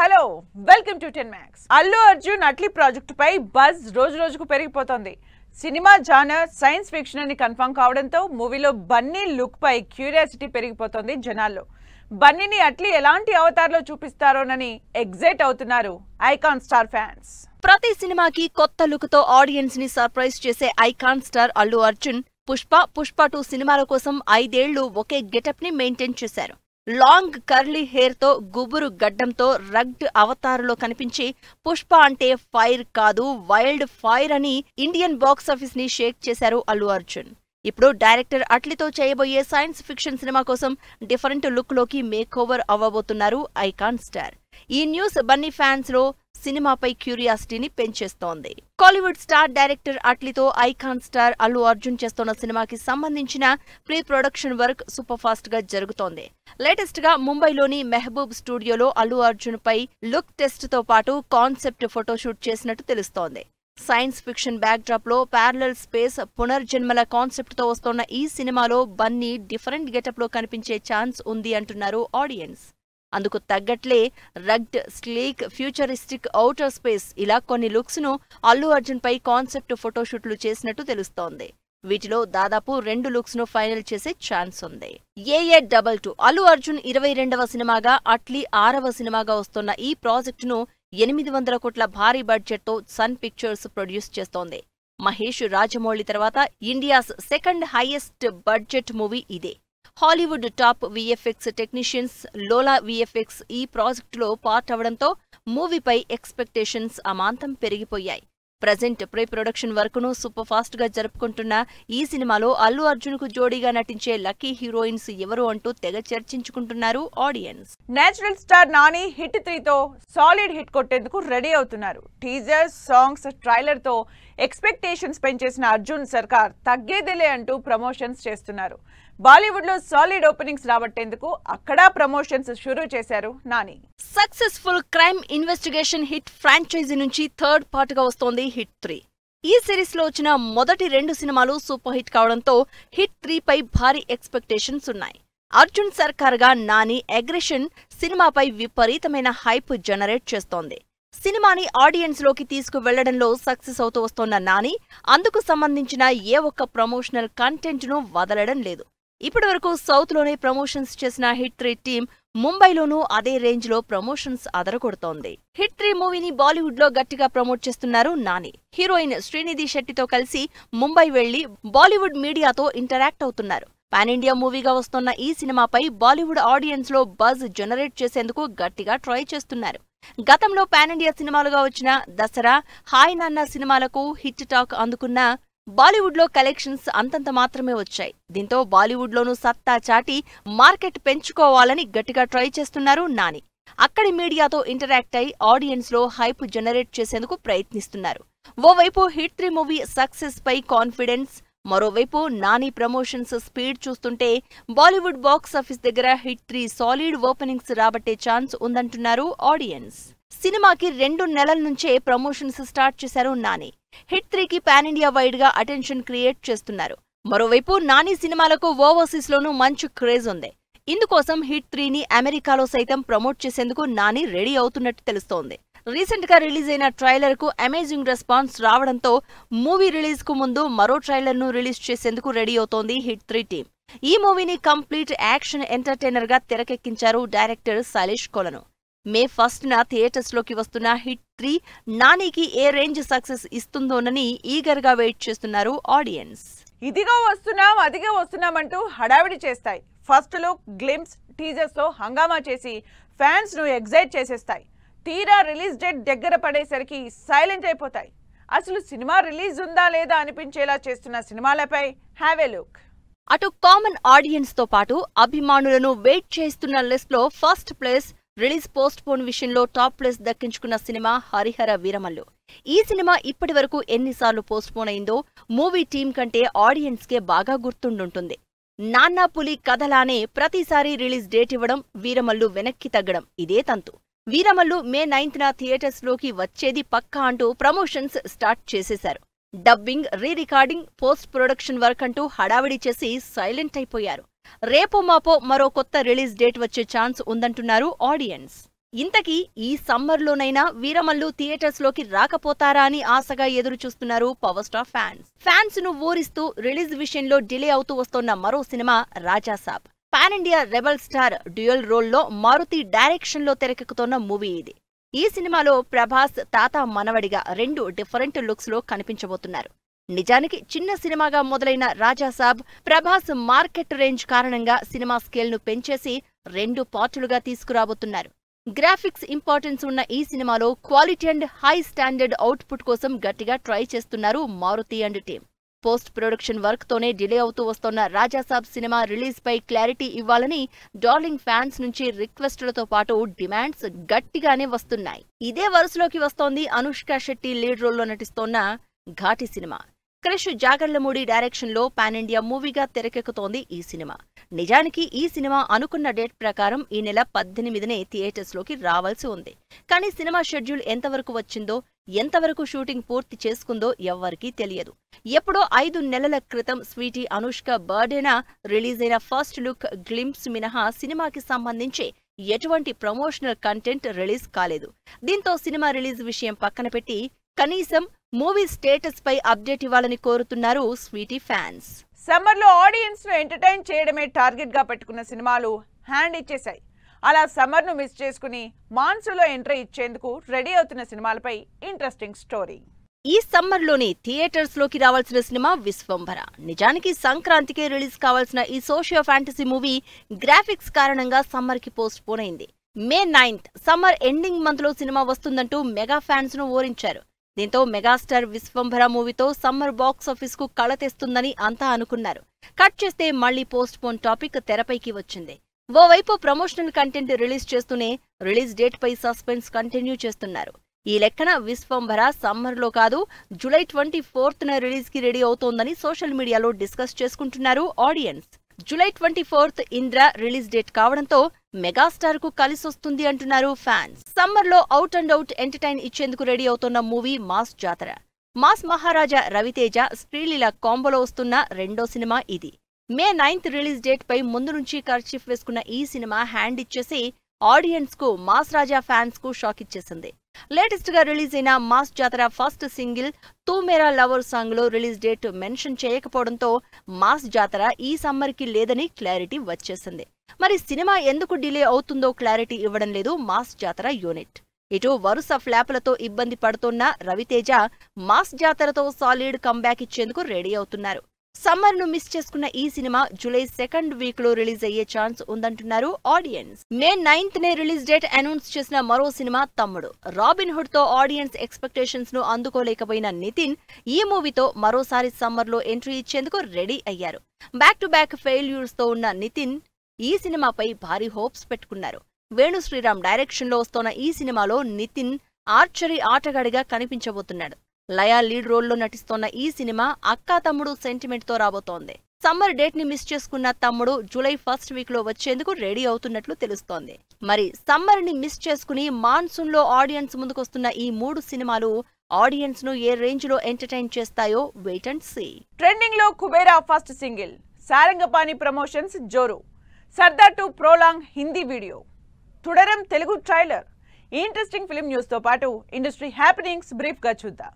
Hello welcome to 10 max. Allu Arjun Atlee project పై buzz రోజు రోజుకు పెరిగిపోతోంది. సినిమా జానర్ సైన్స్ ఫిక్షన్ అని కన్ఫర్మ్ కావడంతో మూవీలో బన్నీ లుక్ పై క్యూరియాసిటీ పెరిగిపోతోంది జనాల్లో. బన్నీని అట్లీ ఎలాంటి అవతారంలో చూపిస్తారోనని ఎగ్జైట్ అవుతున్నారు ఐకాన్ స్టార్ ఫ్యాన్స్. ప్రతి సినిమాకి కొత్త లుక్ తో ఆడియన్స్ ని సర్ప్రైజ్ చేసే ఐకాన్ స్టార్ అల్లు అర్జున్ పుష్ప 2 సినిమాల కోసం 5 ఏళ్లు ఒకే గెటప్ ని మెయింటైన్ చేశారు. లాంగ్ కర్లీ హెయిర్ తో గుబురు గడ్డంతో రగ్డ్ అవతారులో కనిపించి పుష్ప అంటే ఫైర్ కాదు వైల్డ్ ఫైర్ అని ఇండియన్ బాక్సాఫీస్ ని షేక్ చేశారు అల్లు అర్జున్. ఇప్పుడు డైరెక్టర్ అట్లీతో చేయబోయే సైన్స్ ఫిక్షన్ సినిమా కోసం డిఫరెంట్ లుక్ లోకి మేక్ ఓవర్ అవ్వబోతున్నారు ఐకాన్ స్టార్. ఈ న్యూస్ బన్నీ ఫ్యాన్స్ లో సినిమాపై క్యూరియాసిటీని పెంచేస్తోంది. కాలీవుడ్ స్టార్ డైరెక్టర్ అట్లీతో ఐకాన్ స్టార్ అల్లు అర్జున్ చేస్తున్న సినిమాకి సంబంధించిన pre production work super fast గా జరుగుతోంది. లేటెస్ట్ గా ముంబైలోని మెహబూబ్ స్టూడియోలో అల్లు అర్జున్ పై లుక్ టెస్ట్ తో పాటు కాన్సెప్ట్ ఫోటోషూట్ చేసినట్టు తెలుస్తోంది. సైన్స్ ఫిక్షన్ బ్యాక్ డ్రాప్ లో ప్యారలల్ స్పేస్ పునర్జన్మల కాన్సెప్ట్ తో వస్తోన్న ఈ సినిమాలో బన్నీ డిఫరెంట్ గెటప్ లో కనిపించే ఛాన్స్ ఉంది అంటున్నారు ఆడియన్స్. అందుకు తగ్గట్లే rugged, sleek, futuristic, outer space ఇలా కొన్ని లుక్స్ ను అల్లు అర్జున్ పై కాన్సెప్ట్ ఫోటోషూట్లు చేసినట్టు తెలుస్తోంది. వీటిలో దాదాపు 2 లుక్స్ ను ఫైనల్ చేసే ఛాన్స్ ఉంది. AA22 అల్లు అర్జున్ 22వ సినిమాగా అట్లీ 6వ సినిమాగా వస్తున్న ఈ ప్రాజెక్టును 800 కోట్ల భారీ బడ్జెట్ తో సన్ పిక్చర్స్ ప్రొడ్యూస్ చేస్తోంది. మహేష్, రాజమౌళి తర్వాత India's second highest budget movie ఇదే. Hollywood top VFX technicians Lola VFX ఈ ప్రాజెక్టులో పార్ట్ అవడంతో మూవీపై ఎక్స్పెక్టేషన్స్ అమాంతం పెరిగిపోయాయి. ప్రజెంట్ ప్రీ ప్రొడక్షన్ వర్క్ ను సూపర్ ఫాస్ట్ గా జరుపుకుంటున్న ఈ సినిమాలో అల్లు అర్జున్ కు జోడీగా నటించే లక్కీ హీరోయిన్స్ ఎవరు అంటూ తెగ చర్చించుకుంటున్నారు audience. Natural star Nani hit 3తో సాలిడ్ హిట్ కొట్టేందుకు రెడీ అవుతున్నారు. టీజర్స్, సాంగ్స్, ట్రైలర్ తో ఎక్స్పెక్టేషన్స్ పెంచేసిన అర్జున్ సర్కార్ తగ్గేదిలే అంటూ ప్రమోషన్స్ చేస్తున్నారు. బాలీవుడ్ లో సాలిడ్ ఓపెనింగ్స్ రాబట్టేందుకు అక్కడా ప్రమోషన్స్ షురూ చేశారు Nani. Successful crime investigation hit franchise నుంచి థర్డ్ పార్ట్ గా వస్తోంది హిట్ 3. ఈ సిరీస్ లో వచ్చిన మొదటి 2 సినిమాలు సూపర్ హిట్ కావడంతో హిట్ 3 పై భారీ ఎక్స్పెక్టేషన్స్ ఉన్నాయి. అర్జున్ సర్కార్ గా నాని అగ్రెషన్ సినిమాపై విపరీతమైన హైప్ జనరేట్ చేస్తోంది. సినిమాని ఆడియన్స్ లోకి తీసుకువెళ్లడంలో సక్సెస్ అవుతూ వస్తోన్న నాని అందుకు సంబంధించిన ఏ ఒక్క ప్రమోషనల్ కంటెంట్ ను వదలడం లేదు. ఇప్పటివరకు సౌత్ లోనే ప్రమోషన్స్ చేసిన హిట్ 3 టీం ముంబైలోనూ అదే రేంజ్ లో ప్రమోషన్స్ అదరగొడుతోంది. హిట్ 3 మూవీని బాలీవుడ్ లో గట్టిగా ప్రమోట్ చేస్తున్నారు నాని. హీరోయిన్ శ్రీనిధి శెట్టితో కలిసి ముంబై వెళ్లి బాలీవుడ్ మీడియాతో ఇంటరాక్ట్ అవుతున్నారు. పాన్ ఇండియా మూవీగా వస్తున్న ఈ సినిమాపై బాలీవుడ్ ఆడియన్స్ లో బజ్ జనరేట్ చేసేందుకు గట్టిగా ట్రై చేస్తున్నారు. గతంలో పాన్ ఇండియా సినిమాలుగా వచ్చిన దసరా, హాయ్ నాన్న సినిమాలకు హిట్ టాక్ అందుకున్న బాలీవుడ్ లో కలెక్షన్స్ అంతంత మాత్రమే వచ్చాయి. దీంతో బాలీవుడ్ లోనూ సత్తా చాటి మార్కెట్ పెంచుకోవాలని గట్టిగా ట్రై చేస్తున్నారు నాని. అక్కడి మీడియాతో ఇంటరాక్ట్ అయి ఆడియన్స్ లో హైప్ జనరేట్ చేసేందుకు ప్రయత్నిస్తున్నారు. ఓవైపు హిట్ 3 మూవీ సక్సెస్ పై కాన్ఫిడెన్స్, మరోవైపు నాని ప్రమోషన్స్ స్పీడ్ చూస్తుంటే బాలీవుడ్ బాక్సాఫీస్ దగ్గర హిట్ 3 సాలిడ్ ఓపెనింగ్స్ రాబట్టే ఛాన్స్ ఉందంటున్నారు ఆడియన్స్. సినిమాకి 2 నెలల నుంచే ప్రమోషన్స్ స్టార్ట్ చేశారు నాని. హిట్ 3కి పాన్ ఇండియా వైడ్ గా అటెన్షన్ క్రియేట్ చేస్తున్నారు. మరోవైపు నాని సినిమాలకు ఓవర్సీస్ లోనూ మంచి క్రేజ్ ఉంది. ఇందుకోసం హిట్ 3ని అమెరికాలో సైతం ప్రమోట్ చేసేందుకు నాని రెడీ అవుతున్నట్టు తెలుస్తోంది. రీసెంట్ గా రిలీజ్ అయిన ట్రైలర్ కు అమేజింగ్ రెస్పాన్స్ రావడంతో మూవీ రిలీజ్ కు ముందు మరో ట్రైలర్ ను రిలీజ్ చేసేందుకు రెడీ అవుతోంది హిట్ 3 టీం. ఈ మూవీని కంప్లీట్ యాక్షన్ ఎంటర్టైనర్ గా తెరకెక్కించారు డైరెక్టర్ శైలేష్ కొలను. మే 1న థియేటర్స్ లోకి వస్తున్న హిట్ 3 నానికి ఏ రేంజ్ సక్సెస్ ఇస్తుందోనని ఈగర్ గా వెయిట్ చేస్తున్నారు ఆడియన్స్. ఇదిగా వస్తున్నాం అదిగా వస్తున్నామంటూ హడావిడి చేస్తాయి. ఫస్ట్ లుక్, గ్లిమ్స్, టీజర్స్ తో హంగామా చేసి ఫ్యాన్స్ ను ఎగ్జైట్ చేసేస్తాయి. తీరా రిలీజ్ డేట్ దగ్గర పడేసరికి సైలెంట్ అయిపోతాయి. అసలు సినిమా రిలీజ్ ఉందా లేదా అనిపించేలా చేస్తున్న సినిమాలపై హ్యావ్ ఏ లుక్. అటు కామన్ ఆడియన్స్ తో పాటు అభిమానులను వెయిట్ చేస్తున్న లిస్ట్ లో first place release post phone విషయంలో టాప్ ప్లేస్ దక్కించుకున్న సినిమా హరిహర వీరమల్లు. ఈ సినిమా ఇప్పటి వరకు ఎన్నిసార్లు పోస్ట్ పోన్ అయిందో మూవీ టీం కంటే ఆడియన్స్ కే బాగా గుర్తుండుంటుంది. నాన్నా పులి కథలానే ప్రతిసారి రిలీజ్ డేట్ ఇవ్వడం, వీరమల్లు వెనక్కి తగ్గడం ఇదే తంతు. వీరమల్లు మే 9న థియేటర్స్ లోకి వచ్చేది పక్కా అంటూ ప్రమోషన్స్ స్టార్ట్ చేసేశారు. Dubbing, re recording, post production work అంటూ హడావిడి చేసి సైలెంట్ అయిపోయారు. రేపో మాపో మరో కొత్త రిలీజ్ డేట్ వచ్చే ఛాన్స్ ఉందంటున్నారు ఆడియన్స్. ఇంతకీ ఈ సమ్మర్లోనైనా వీరమల్లు థియేటర్స్ లోకి రాకపోతారా అని ఆశగా ఎదురు చూస్తున్నారు పవర్ స్టార్ ఫ్యాన్స్ ను ఊరిస్తూ రిలీజ్ విషయంలో డిలే అవుతూ వస్తోన్న మరో cinema Raja Saab. Pan India rebel star dual రోల్లో మారుతి డైరెక్షన్ లో తెరకెక్కుతోన్న మూవీ ఇది. ఈ సినిమాలో ప్రభాస్ తాత మనవడిగా 2 డిఫరెంట్ లుక్స్ లో కనిపించబోతున్నారు. నిజానికి చిన్న సినిమాగా మొదలైన రాజాసాబ్ ప్రభాస్ మార్కెట్ రేంజ్ కారణంగా సినిమా స్కేల్ ను పెంచేసి 2 పార్టులుగా తీసుకురాబోతున్నారు. గ్రాఫిక్స్ ఇంపార్టెన్స్ ఉన్న ఈ సినిమాలో quality and high standard output కోసం గట్టిగా ట్రై చేస్తున్నారు Maruti and team. Post production work తోనే డిలే అవుతూ వస్తోన్న రాజాసాబ్ సినిమా రిలీజ్ పై క్లారిటీ ఇవ్వాలని డార్లింగ్ ఫ్యాన్స్ నుంచి రిక్వెస్టులతో పాటు డిమాండ్స్ గట్టిగానే వస్తున్నాయి. ఇదే వరుసలోకి వస్తోంది అనుష్క శెట్టి లీడ్ రోల్లో నటిస్తోన్న ఘాటి సినిమా. క్రిష్ జాగర్లమూడి డైరెక్షన్ లో పాన్ ఇండియా మూవీగా తెరకెక్కుతోంది ఈ సినిమా. నిజానికి ఈ సినిమా అనుకున్న డేట్ ప్రకారం ఈ నెల 18నే థియేటర్స్ లోకి రావాల్సి ఉంది. కానీ సినిమా షెడ్యూల్ ఎంతవరకు వచ్చిందో, ఎంతవరకు షూటింగ్ పూర్తి చేసుకుందో ఎవ్వరికీ తెలియదు. ఎప్పుడో 5 నెలల క్రితం స్వీటీ అనుష్క బర్త్డేన రిలీజ్ అయిన ఫస్ట్ లుక్ గ్లింప్స్ మినహా సినిమాకి సంబంధించి ఎటువంటి ప్రమోషనల్ కంటెంట్ రిలీజ్ కాలేదు. దీంతో సినిమా రిలీజ్ విషయం పక్కన పెట్టి కనీసం మూవీ స్టేటస్ పై అప్డేట్ ఇవ్వాలని కోరుతున్నారు స్వీటీ ఫ్యాన్స్. సమ్మర్ లో ఆడియన్స్ ను ఎంటర్టైన్ చేయడమే టార్గెట్ గా పెట్టుకున్న సినిమాలు హ్యాండ్ ఇచ్చేశాయి. అలా సమ్మర్ ను మిస్ చేసుకుని మాన్సూన్ లో ఎంట్రీ ఇచ్చేందుకు రెడీ అవుతున్న సినిమాలపై ఇంట్రెస్టింగ్ స్టోరీ. ఈ సమ్మర్ లోని థియేటర్స్ లోకి రావాల్సిన సినిమా విశ్వంభర. నిజానికి సంక్రాంతికే రిలీజ్ కావాల్సిన ఈ సోషియో ఫ్యాంటసీ మూవీ గ్రాఫిక్స్ కారణంగా సమ్మర్ కి పోస్ట్ పోన్ అయింది. మే 9th సమ్మర్ ఎండింగ్ మంత్ లో సినిమా వస్తుందంటూ మెగా ఫ్యాన్స్ ను ఓరించారు. దీంతో మెగాస్టార్ విశ్వంభర మూవీతో సమ్మర్ బాక్సాఫీస్ కు కళ తెస్తుందని అంతా అనుకున్నారు. కట్ చేస్తే మళ్లీ పోస్ట్ పోన్ టాపిక్ తెరపైకి వచ్చింది. ఓవైపు ప్రమోషనల్ కంటెంట్ రిలీజ్ చేస్తూనే రిలీజ్ డేట్ పై సస్పెన్స్ కంటిన్యూ చేస్తున్నారు. ఈ లెక్కన విశ్వంభర సమ్మర్ లో కాదు, జూలై 24న రిలీజ్ కి రెడీ అవుతోందని సోషల్ మీడియాలో డిస్కస్ చేసుకుంటున్నారు audience. July 24th Indra release date కావడంతో మెగాస్టార్ కు కలిసొస్తుంది అంటున్నారు ఫ్యాన్స్. సమ్మర్ లో అవుట్ అండ్ అవుట్ ఎంటర్టైన్ ఇచ్చేందుకు రెడీ అవుతున్న మూవీ మాస్ జాతర. మాస్ మహారాజా రవితేజ శ్రీలీల కాంబోలో వస్తున్న రెండో సినిమా ఇది. మే 9th రిలీజ్ డేట్ పై ముందు నుంచి కర్చీఫ్ వేసుకున్న ఈ సినిమా హ్యాండ్ ఇచ్చేసి ఆడియన్స్ కు మాస్ రాజా ఫ్యాన్స్ కు షాక్ ఇచ్చేసింది. లేటెస్ట్ గా రిలీజ్ అయిన మాస్ జాతర ఫస్ట్ సింగిల్ తూ మేరా లవర్ సాంగ్ లో రిలీజ్ డేట్ మెన్షన్ చేయకపోవడంతో మాస్ జాతర ఈ సమ్మర్ కి లేదని క్లారిటీ వచ్చేసింది. మరి సినిమా ఎందుకు డిలే అవుతుందో క్లారిటీ ఇవ్వడం లేదు మాస్ జాతర యూనిట్. ఇటు వరుస ఫ్లాపులతో ఇబ్బంది పడుతున్న రవితేజ మాస్ జాతరతో సాలిడ్ కంబ్యాక్ ఇచ్చేందుకు రెడీ అవుతున్నారు. సమ్మర్ ను మిస్ చేసుకున్న ఈ సినిమా జూలై 2nd వీక్ లో రిలీజ్ అయ్యే ఛాన్స్ ఉందంటున్నారు ఆడియన్స్. మే 9th నే రిలీజ్ డేట్ అనౌన్స్ చేసిన మరో సినిమా తమ్ముడు. రాబిన్ హుడ్ తో ఆడియన్స్ ఎక్స్పెక్టేషన్స్ ను అందుకోలేకపోయిన నితిన్ ఈ మూవీతో మరోసారి సమ్మర్ లో ఎంట్రీ ఇచ్చేందుకు రెడీ అయ్యారు. బ్యాక్ టు బ్యాక్ ఫెయిల్యూర్స్ తో ఉన్న నితిన్ ఈ సినిమాపై భారీ హోప్స్ పెట్టుకున్నారు. వేణు శ్రీరామ్ డైరెక్షన్ లో వస్తోన్న ఈ సినిమాలో నితిన్ ఆర్చరీ ఆటగాడిగా కనిపించబోతున్నాడు. లయా లీడ్ రోల్లో నటిస్తోన్న ఈ సినిమా అక్కా తమ్ముడు సెంటిమెంట్ తో రాబోతోంది. సమ్మర్ డేట్ ని మిస్ చేసుకున్న తమ్ముడు జూలై 1st వీక్ లో వచ్చేందుకు రెడీ అవుతున్నట్లు తెలుస్తోంది. మరి సమ్మర్ ని మిస్ చేసుకుని మాన్సూన్ లో ఆడియన్స్ ముందుకొస్తున్న ఈ 3 సినిమాలు ఆడియన్స్ ను ఏ రేంజ్ లో ఎంటర్టైన్ చేస్తాయో వెయిట్ అండ్ సీ. ట్రెండింగ్ లో Kubera first single, Sarangapani promotions జోరు, Sardar 2 prologue Hindi video, Thudarum Telugu trailer. ఈ ఇంట్రెస్టింగ్ ఫిల్మ్ న్యూస్ తో పాటు ఇండస్ట్రీ హ్యాపెనింగ్స్ బ్రీఫ్ గా చూద్దాం.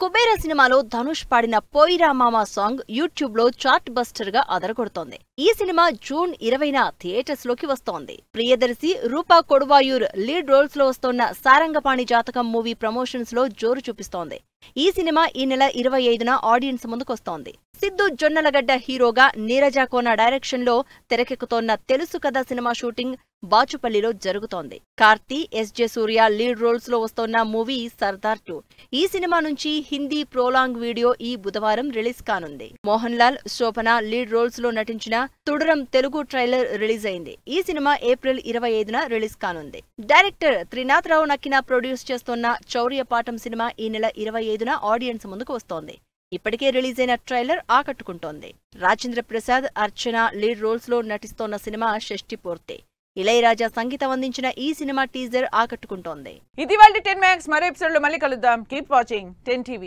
కుబేరా సినిమాలో ధనుష్ పాడిన పోయిరా మామా సాంగ్ యూట్యూబ్ లో చార్ట్ బస్టర్ గా అదరగొడుతోంది. ఈ సినిమా జూన్ 20న థియేటర్స్ లోకి వస్తోంది. ప్రియదర్శి, రూపా కొడువాయూర్ లీడ్ రోల్స్ లో వస్తోన్న సారంగపాణి జాతకం మూవీ ప్రమోషన్స్ లో జోరు చూపిస్తోంది. ఈ సినిమా ఈ నెల 25న ఆడియన్స్ ముందుకొస్తోంది. సిద్ధు జొన్నలగడ్డ హీరోగా నీరజ కోన డైరెక్షన్ లో తెరకెక్కుతోన్న తెలుసు కదా సినిమా షూటింగ్ బాచుపల్లిలో జరుగుతోంది. కార్తీ, ఎస్జే సూర్య లీడ్ రోల్స్ లో వస్తోన్న మూవీ సర్దార్ 2. ఈ సినిమా నుంచి హిందీ ప్రోలాంగ్ వీడియో ఈ బుధవారం రిలీజ్ కానుంది. మోహన్ లాల్, శోభన లీడ్ రోల్స్ లో నటించిన తుడరం తెలుగు ట్రైలర్ రిలీజ్ అయింది. ఈ సినిమా ఏప్రిల్ 25న రిలీజ్ కానుంది. డైరెక్టర్ త్రినాథ్ రావు నక్కిన ప్రొడ్యూస్ చేస్తోన్న చౌర్యపాఠం సినిమా ఈ నెల 25న ఆడియన్స్ ముందుకు వస్తోంది. ఇప్పటికే రిలీజ్ అయిన ట్రైలర్ ఆకట్టుకుంటోంది. రాజేంద్ర ప్రసాద్, అర్చన లీడ్ రోల్స్ లో నటిస్తోన్న సినిమా షష్ఠి పూర్తి. ఇళయరాజా సంగీతం అందించిన ఈ సినిమా టీజర్ ఆకట్టుకుంటోంది. ఇది వాళ్ళ 10 Max. మరో ఎపిసోడ్ లో మళ్ళీ కలుద్దాం. Keep watching 10 TV.